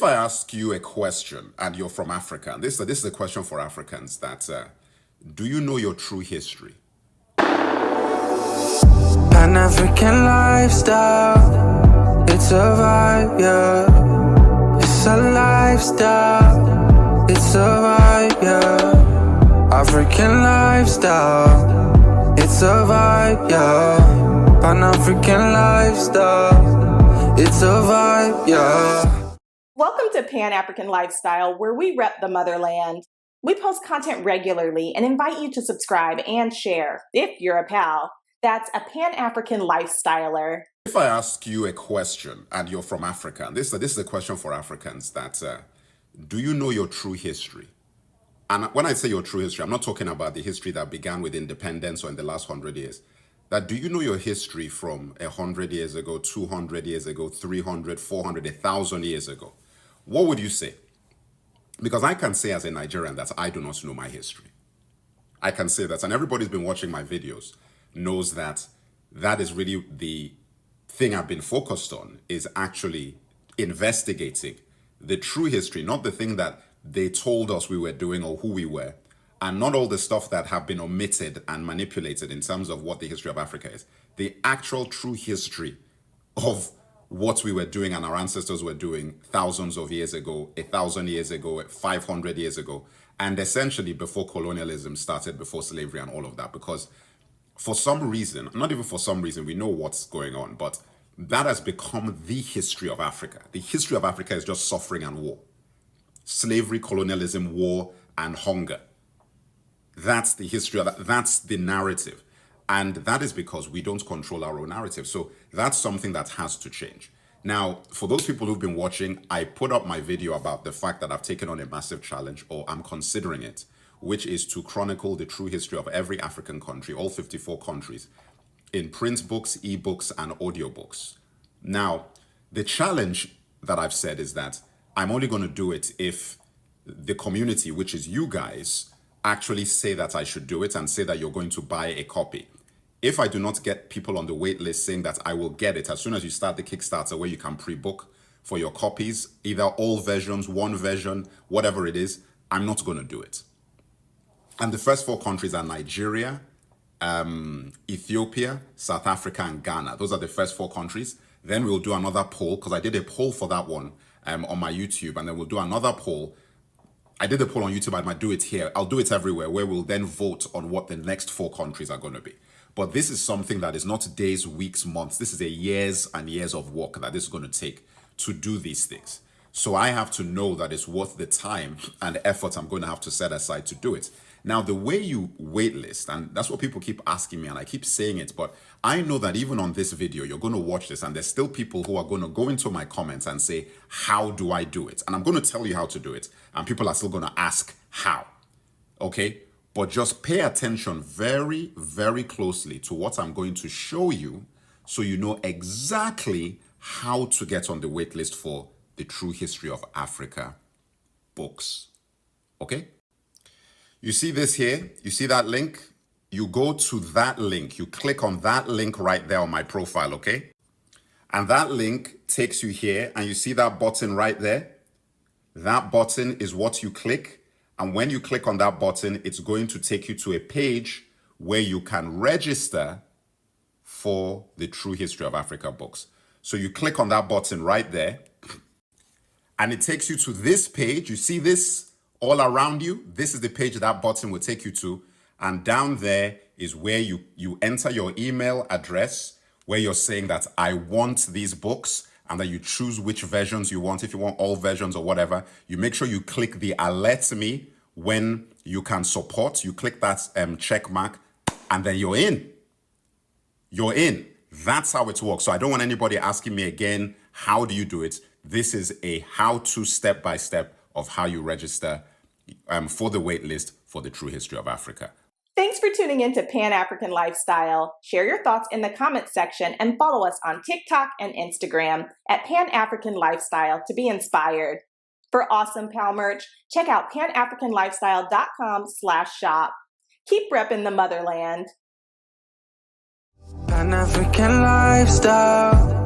If I ask you a question and you're from Africa, and this is a question for Africans, that do you know your true history? Pan-African lifestyle, it's a vibe, yeah. It's a lifestyle, it's a vibe, yeah. African lifestyle, it's a vibe, yeah. Pan-African lifestyle, it's a vibe, yeah. Welcome to Pan-African Lifestyle, where we rep the motherland. We post content regularly and invite you to subscribe and share, if you're a pal. That's a Pan-African Lifestyler. If I ask you a question and you're from Africa, and this is a question for Africans, that do you know your true history? And when I say your true history, I'm not talking about the history that began with independence or in the last 100 years. That do you know your history from 100 years ago, 200 years ago, 300, 400, 1,000 years ago? What would you say? Because I can say as a Nigerian that I do not know my history. I can say that, and everybody's been watching my videos knows that that is really the thing I've been focused on, is actually investigating the true history, not the thing that they told us we were doing or who we were, and not all the stuff that have been omitted and manipulated in terms of what the history of Africa is. The actual true history of what we were doing and our ancestors were doing thousands of years ago, 1,000 years ago, 500 years ago, and essentially before colonialism started, before slavery and all of that. Because for some reason, not even for some reason, we know what's going on, but that has become the history of Africa. The history of Africa is just suffering and war. Slavery, colonialism, war, and hunger. That's the history of that. That's the narrative. And that is because we don't control our own narrative. So that's something that has to change. Now, for those people who've been watching, I put up my video about the fact that I've taken on a massive challenge, or I'm considering it, which is to chronicle the true history of every African country, all 54 countries, in print books, ebooks, and audiobooks. Now, the challenge that I've said is that I'm only going to do it if the community, which is you guys, actually say that I should do it and say that you're going to buy a copy. If I do not get people on the wait list saying that I will get it as soon as you start the Kickstarter, where you can pre-book for your copies, either all versions, one version, whatever it is, I'm not going to do it. And the first 4 countries are Nigeria, Ethiopia, South Africa, and Ghana. Those are the first 4 countries. Then we'll do another poll, because I did a poll for that one on my YouTube, and then we'll do another poll. I did a poll on YouTube, I might do it here. I'll do it everywhere, where we'll then vote on what the next 4 countries are going to be. But this is something that is not days, weeks, months. This is a years and years of work that this is going to take to do these things. So I have to know that it's worth the time and effort I'm going to have to set aside to do it. Now, the way you waitlist, and that's what people keep asking me, and I keep saying it, but I know that even on this video, you're going to watch this, and there's still people who are going to go into my comments and say, how do I do it? And I'm going to tell you how to do it, and people are still going to ask how, okay? But just pay attention very, very closely to what I'm going to show you, so you know exactly how to get on the waitlist for the True History of Africa books, okay? You see this here? You see that link? You go to that link. You click on that link right there on my profile, okay? And that link takes you here, and you see that button right there? That button is what you click. And when you click on that button, it's going to take you to a page where you can register for the True History of Africa books. So you click on that button right there, and it takes you to this page. You see this all around you? This is the page that button will take you to. And down there is where you enter your email address, where you're saying that I want these books, and that you choose which versions you want. If you want all versions or whatever, you make sure you click the alert me when you can support. You click that check mark, and then you're in. You're in. That's how it works. So I don't want anybody asking me again, how do you do it? This is a how-to step-by-step of how you register for the waitlist for the True History of Africa. Thanks for tuning in to Pan-African Lifestyle. Share your thoughts in the comments section and follow us on TikTok and Instagram at Pan-African Lifestyle to be inspired. For awesome pal merch, check out panafricanlifestyle.com/shop. Keep repping the motherland. Pan-African lifestyle.